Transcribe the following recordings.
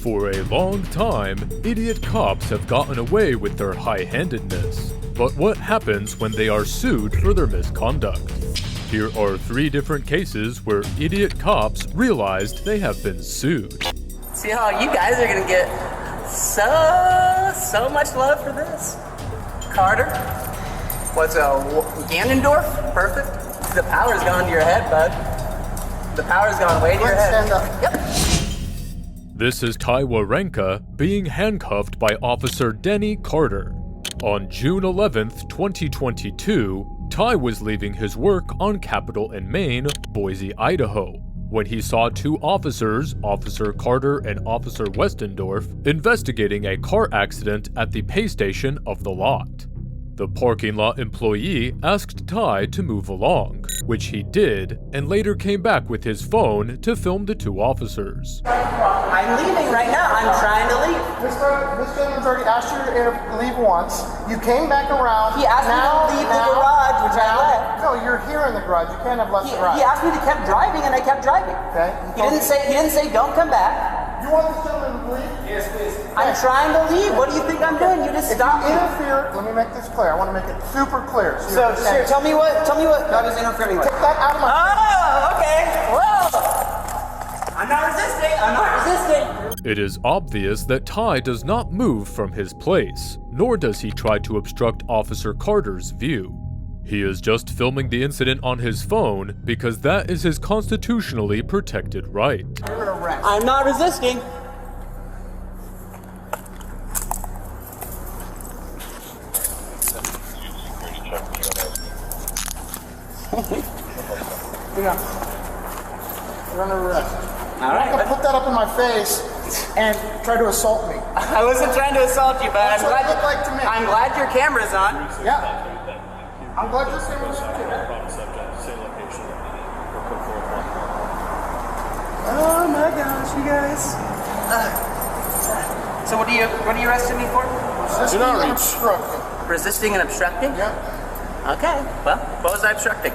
For a long time, idiot cops have gotten away with their high-handedness. But what happens when they are sued for their misconduct? Here are 3 different cases where idiot cops realized they have been sued. See how you guys are gonna get so much love for this. Carter, what's Ganondorf? Perfect. The power's gone to your head, bud. The power's gone way to your head. Stand up. Yep. This is Ty Warenka being handcuffed by Officer Denny Carter. On June 11th, 2022, Ty was leaving his work on Capitol and Main, Boise, Idaho, when he saw 2 officers, Officer Carter and Officer Westendorf, investigating a car accident at the pay station of the lot. The parking lot employee asked Ty to move along, which he did, and later came back with his phone to film the 2 officers. I'm leaving right now. I'm trying to leave. This gentleman's already asked you to leave once. You came back around. He asked me to leave the garage, which I left. No, you're here in the garage. You can't have left the garage. He asked me to keep driving, and I kept driving. Okay. He didn't say don't come back. You want this gentleman to leave? Yes, please. I'm trying to leave. What do you think I'm doing? You just stopped me. Interfere. Let me make this clear. I want to make it super clear. So tell me what I was interfering with. Take that out of my Oh, okay. Well, I'm not resisting. It is obvious that Ty does not move from his place, nor does he try to obstruct Officer Carter's view. He is just filming the incident on his phone because that is his constitutionally protected right. I'm not resisting. You're under arrest. All right. You're going to put that up in my face and try to assault me. I wasn't trying to assault you, but That's what it looked like to me. I'm glad your camera's on. Yeah. I'm glad you're saying what you're doing. Oh my gosh, you guys. So what are you arresting me for? Resisting and obstructing. Resisting and obstructing? Yeah. Okay. Well, what was I obstructing?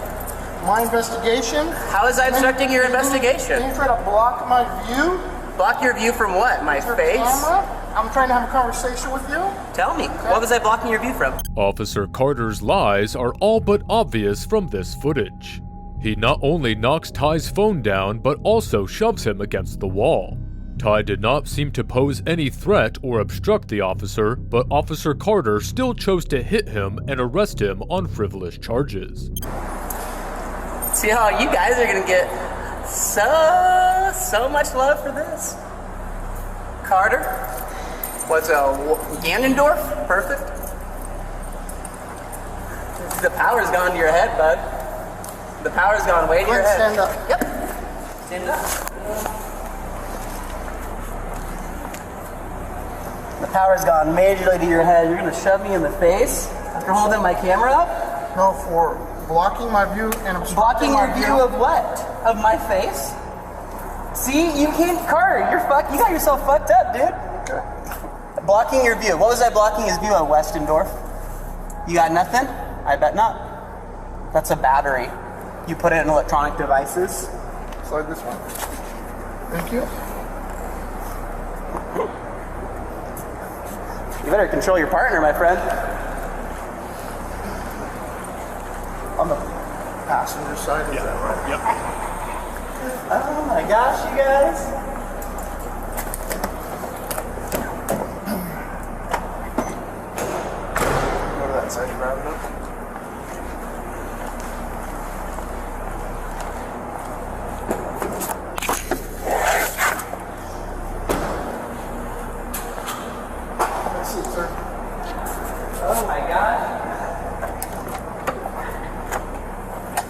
My investigation. How was I obstructing your investigation? Can you try to block my view? Block your view from what? My Your face? camera? I'm trying to have a conversation with you. Tell me. What was I blocking your view from? Officer Carter's lies are all but obvious from this footage. He not only knocks Ty's phone down, but also shoves him against the wall. Ty did not seem to pose any threat or obstruct the officer, but Officer Carter still chose to hit him and arrest him on frivolous charges. See how you guys are gonna get so much love for this. Carter, what's Ganondorf? Perfect. The power's gone to your head, bud. The power's gone way to your head. Stand up. Yep. Stand up. The power's gone majorly to your head. You're gonna shove me in the face after holding my camera up? No, for blocking my view and obstructing Blocking my your view of what? Of my face? See, you can't, Carter, you got yourself fucked up, dude. Okay. Blocking your view. What was I blocking his view of, Westendorf? You got nothing? I bet not. That's a battery. You put it in electronic devices. Slide this one. Thank you. You better control your partner, my friend. On the passenger side, is that right? Yep. Oh my gosh, you guys. Go to that side and grab it up. That's it, sir. Oh my gosh.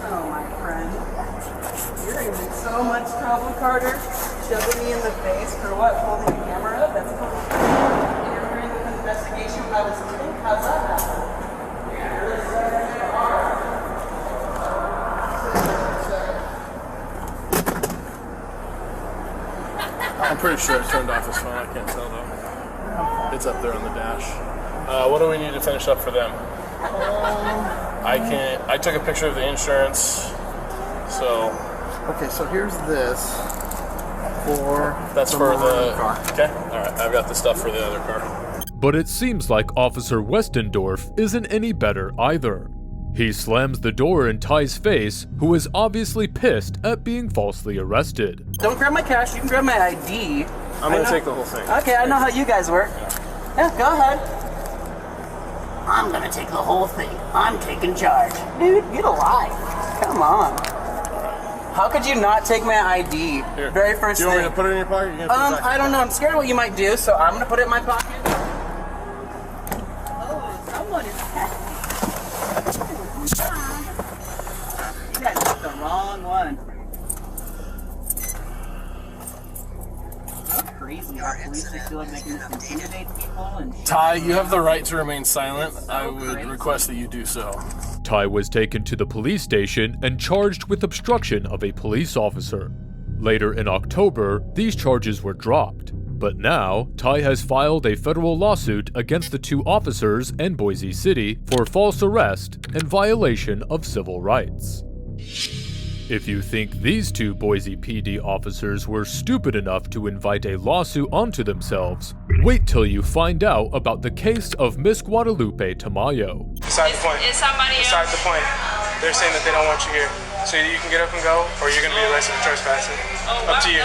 Oh my friend. You're in so much trouble, Carter. Shoving me in the face for what? Holding the camera up? That's interfering with the investigation I was doing? How's that happen? I'm pretty sure I turned off his phone. I can't tell though. It's up there on the dash. What do we need to finish up for them? I took a picture of the insurance, so Okay, so here's this. That's for the car. Okay. All right. I've got the stuff for the other car. But it seems like Officer Westendorf isn't any better either. He slams the door in Ty's face, who is obviously pissed at being falsely arrested. Don't grab my cash, you can grab my ID. I'm going to take the whole thing. Okay, I know how you guys work. Yeah, go ahead. I'm gonna take the whole thing. I'm taking charge. Dude, get a life. Come on. How could you not take my ID? Here. Very first Do you want me thing. to put it in your pocket? You're gonna put it back I don't know. I'm scared of what you might do, so I'm gonna put it in my pocket. Oh, someone is. You guys picked the wrong one. That's crazy how police just feel like they can just intimidate people and. Ty, you have the right to remain silent. I would request that you do so. Ty was taken to the police station and charged with obstruction of a police officer. Later in October, these charges were dropped. But now, Ty has filed a federal lawsuit against the two officers and Boise City for false arrest and violation of civil rights. If you think these two Boise PD officers were stupid enough to invite a lawsuit onto themselves, wait till you find out about the case of Miss Guadalupe Tamayo. Beside the point. Is somebody Beside else? the point. They're saying that they don't want you here. So you can get up and go, or you're going to be arrested for trespassing. Up to you.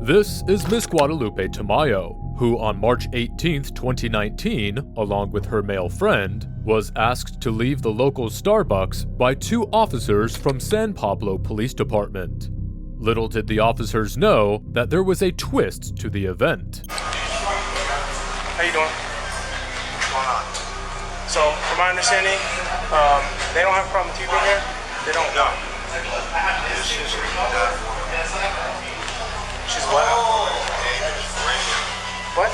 This is Miss Guadalupe Tamayo, who on March 18, 2019, along with her male friend, was asked to leave the local Starbucks by two officers from San Pablo Police Department. Little did the officers know that there was a twist to the event. How you doing? What's going on? So, from my understanding, they don't have a problem with you being here? They don't? No. This is She's what? What?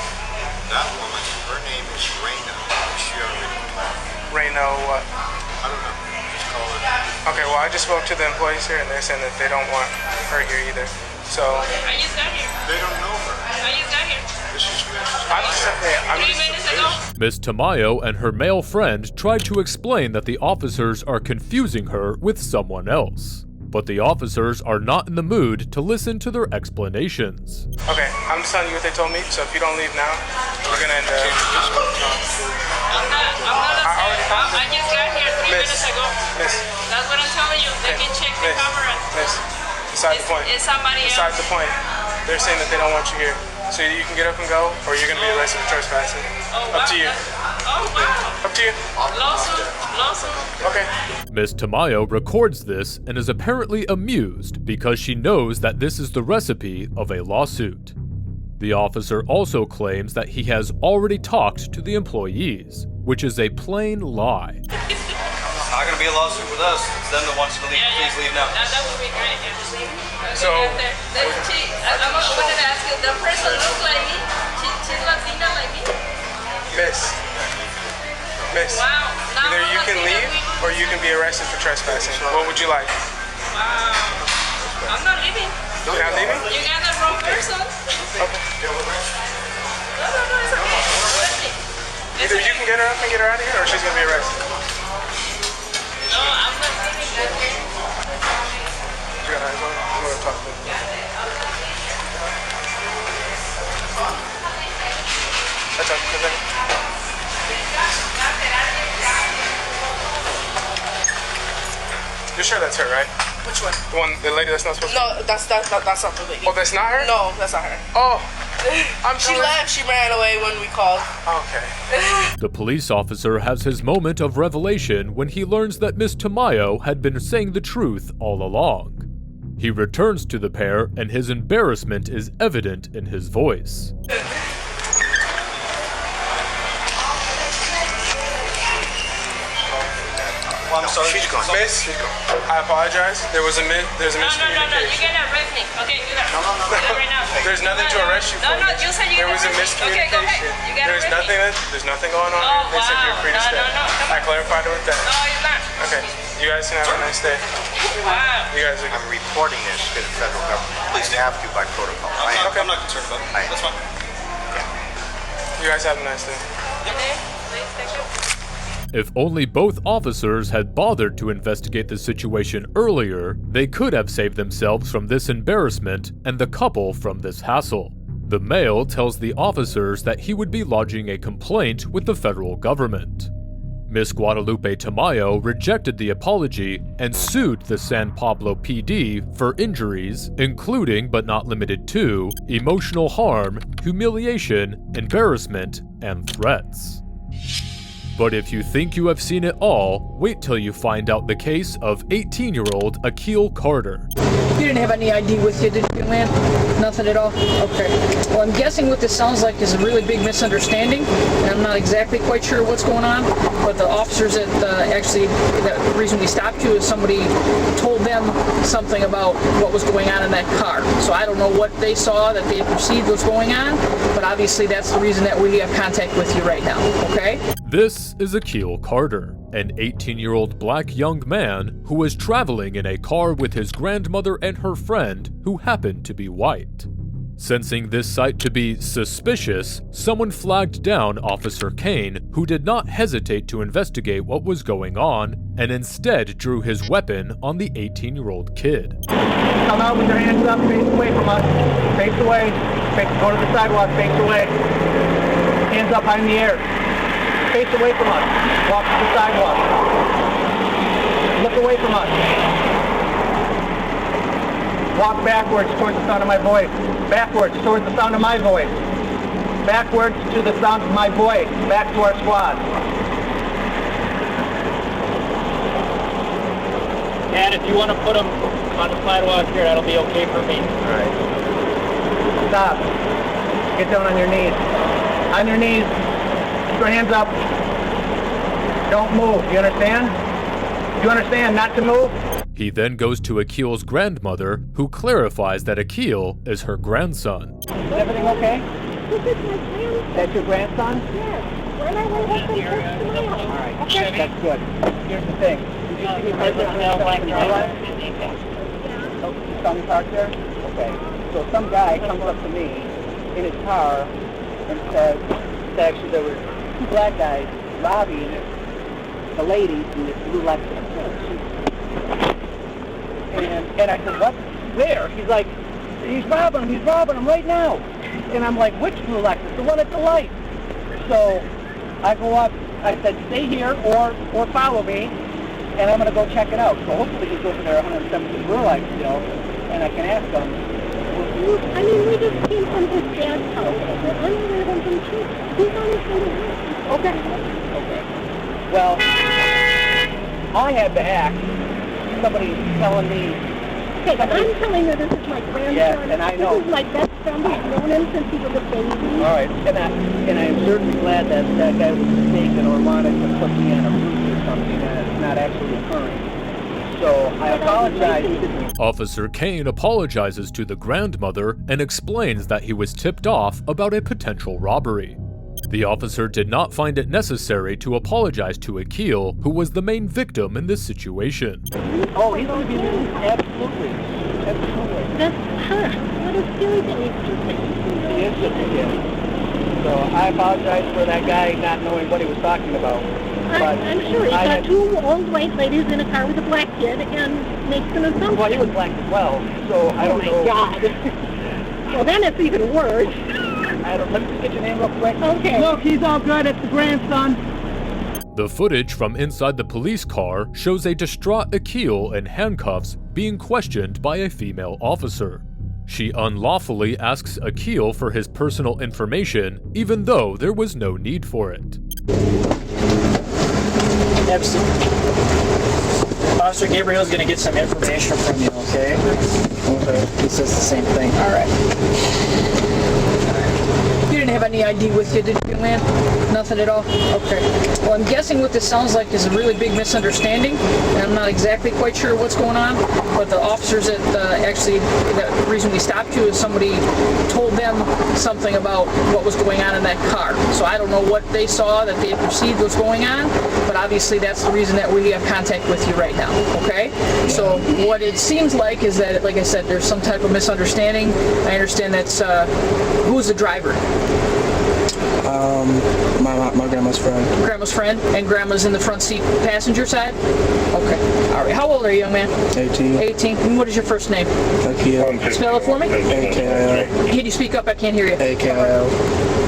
that woman. Her name is Reina. She already. Reno, what? I don't know. Just call her. Okay, well, I just spoke to the employees here, and they're saying that they don't want her here either. So, I just got here. They don't know her. I just got here. This is Mrs. I'm just saying, 3 minutes ago. Miss Tamayo and her male friend tried to explain that the officers are confusing her with someone else. But the officers are not in the mood to listen to their explanations. Okay, I'm just telling you what they told me, so if you don't leave now, we're gonna end up. I'm not upset. I just got here 3 minutes ago. Miss, That's what I'm telling you. They can check the camera. Miss, beside the point. Is somebody Beside else? the point. They're saying that they don't want you here. So you can get up and go, or you're gonna be arrested for trespassing. Oh, Up wow. to you. Oh, wow. Up to you. Lawsuit. Okay. Miss Tamayo records this and is apparently amused because she knows that this is the recipe of a lawsuit. The officer also claims that he has already talked to the employees, which is a plain lie. It's not going to be a lawsuit with us. It's them that wants you to leave. Please leave now. That would be great. Yeah. So- I'm going to ask you. The person looks like me. She's Latina like me. Miss. Wow. Now Either you I'm can Latina, leave, we- or you can be arrested for trespassing. What would you like? Wow. I'm not leaving. You're not leaving? You got the wrong person. No, it's okay. Either you can get her up and get her out of here, or she's gonna be arrested. No, I'm not leaving. You got eyes on her? I'm gonna talk to her. That's okay. You're sure that's her, right? Which one? The lady that's not supposed to. No, that's not the lady. Oh, that's not her? No, that's not her. Oh, She left. She ran away when we called. Okay. The police officer has his moment of revelation when he learns that Miss Tamayo had been saying the truth all along. He returns to the pair and his embarrassment is evident in his voice. Well, I'm sorry. Miss, I apologize. There's a No, you miscommunication. gotta arrest me. Okay, do that. Do that right now. There's nothing to arrest you for. No, you said you There was a arrest me. Okay, go ahead. miscommunication. You gotta arrest me. There's nothing going on Oh, here. They said you're wow. free to No, stay. no, come I on. clarified it with that. No, you're not. Okay. You guys can have a nice day. Wow. You guys are I'm reporting this to the federal government. Please have to by protocol. Okay. I'm not concerned about it. That's fine. You guys have a nice day. Please take it. If only both officers had bothered to investigate the situation earlier, they could have saved themselves from this embarrassment and the couple from this hassle. The male tells the officers that he would be lodging a complaint with the federal government. Miss Guadalupe Tamayo rejected the apology and sued the San Pablo PD for injuries, including but not limited to emotional harm, humiliation, embarrassment, and threats. But if you think you have seen it all, wait till you find out the case of 18-year-old Akil Carter. You didn't have any ID with you, did you, man? Nothing at all? Okay. Well, I'm guessing what this sounds like is a really big misunderstanding, and I'm not exactly quite sure what's going on, but the officers that the reason we stopped you is somebody told them something about what was going on in that car. So I don't know what they saw that they perceived was going on, but obviously that's the reason that we have contact with you right now, okay? This is Akil Carter, an 18-year-old black young man who was traveling in a car with his grandmother and her friend who happened to be white. Sensing this sight to be suspicious, someone flagged down Officer Kane, who did not hesitate to investigate what was going on and instead drew his weapon on the 18-year-old kid. Come out with your hands up, face away from us. Face away. Go to the sidewalk, face away. Hands up high in the air. Face away from us. Walk to the sidewalk. Look away from us. Walk backwards towards the sound of my voice. Backwards towards the sound of my voice. Backwards to the sound of my voice. Back to our squad. Dad, if you want to put them on the sidewalk here, that'll be okay for me. All right. Stop. Get down on your knees. On your knees. Keep your hands up. Don't move. You understand? You understand not to move? He then goes to Akil's grandmother, who clarifies that Akil is her grandson. Is everything okay? That's your grandson? Yes. When I went up and touched the mail. All right. Okay. That's good. Here's the thing. Did you see me park there? Oh, saw me park there? Okay. So some guy comes up to me in his car and says, actually there were two black guys robbing the ladies in this blue Lexus. And I said, what? Where? He's like, he's robbing them right now. And I'm like, which blue Lexus? The one at the light. So I go up, I said, stay here or follow me, and I'm going to go check it out. So hopefully he's over there 170 blue light still, and I can ask him. I mean, we just came from his dad's house. We're unaware of him too. He's on his way to work. Okay. Well, I had to act. Somebody telling me. Okay, but I'm telling you this is my grandson. Yes, and I know. This is my best friend. We've known him since he was a baby. All right, and I'm certainly glad that that guy was mistaken or wanted to put me on a route or something that's not actually occurring. So I apologize. Officer Kane apologizes to the grandmother and explains that he was tipped off about a potential robbery. The officer did not find it necessary to apologize to Akil, who was the main victim in this situation. Oh, he's going to be there. Absolutely. Absolutely. That's what a silly thing. He is just a kid. So I apologize for that guy not knowing what he was talking about. I'm sure he got two old white ladies in a car with a black kid and makes an assumption. Well, he was black as well, so I don't know. Oh my God. Well, then it's even worse. Let me just get your name real quick. Okay. Look, he's all good. It's the grandson. The footage from inside the police car shows a distraught Akil in handcuffs being questioned by a female officer. She unlawfully asks Akil for his personal information, even though there was no need for it. Officer Gabriel's going to get some information from you, okay? Okay. He says the same thing. All right. You didn't have any ID with you, did you, man? Nothing at all? Okay. Well, I'm guessing what this sounds like is a really big misunderstanding, and I'm not exactly quite sure what's going on, but the officers that the reason we stopped you is somebody told them something about what was going on in that car. So I don't know what they saw that they perceived was going on, but obviously that's the reason that we have contact with you right now, okay? So what it seems like is that, like I said, there's some type of misunderstanding. I understand that's, who's the driver? My grandma. Grandma's friend. Grandma's friend, and Grandma's in the front seat passenger side? Okay. All right. How old are you, young man? 18. 18. And what is your first name? Akil. Spell it for me. A-K-I-L. Can you speak up? I can't hear you. A-K-I-L.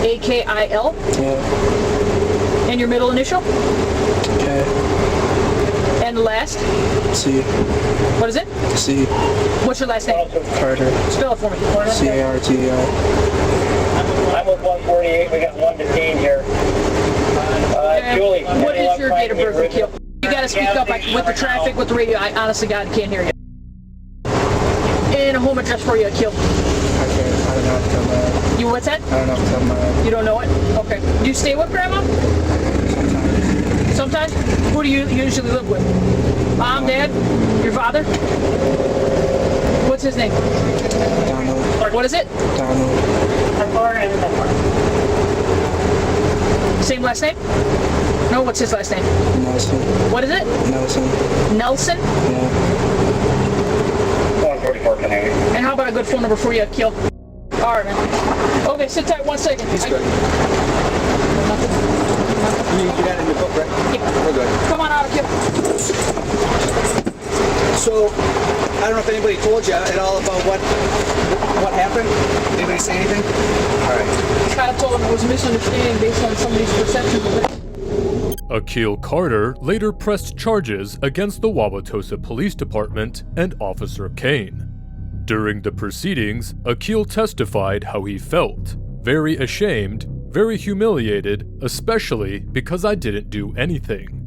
A-K-I-L? Yeah. And your middle initial? K. And the last? C. What is it? C. What's your last name? Carter. Spell it for me. C-A-R-T-E-R. I'm with 148. We got one detained here. Julie. What is your date of birth, Akil? You gotta speak up with the traffic, with the radio. I honestly, God, can't hear you. And a home address for you, Akil. I don't know if I'm You what's that? I don't know if I'm You don't know it? Okay. Do you stay with Grandma? Sometimes. Who do you usually live with? Mom, Dad? Your father? What's his name? Donald. What is it? Donald. Same last name? No, what's his last name? Nelson. What is it? Nelson. Nelson? Yeah. 144 Canadian. And how about a good phone number for you, Akil? Alright, man. Okay, sit tight 1 second. He's good. You got it in your book, right? Yeah. We're good. Come on out, Akil. So, I don't know if anybody told you at all about what happened. Anybody say anything? All right. Kind of told him it was a misunderstanding based on somebody's perception of it. Akil Carter later pressed charges against the Wauwatosa Police Department and Officer Kane. During the proceedings, Akil testified how he felt, very ashamed, very humiliated, especially because I didn't do anything.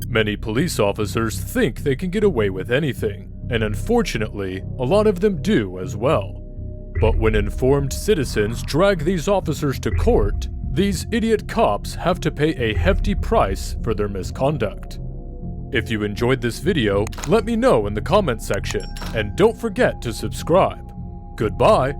Many police officers think they can get away with anything, and unfortunately, a lot of them do as well. But when informed citizens drag these officers to court, these idiot cops have to pay a hefty price for their misconduct. If you enjoyed this video, let me know in the comment section, and don't forget to subscribe. Goodbye!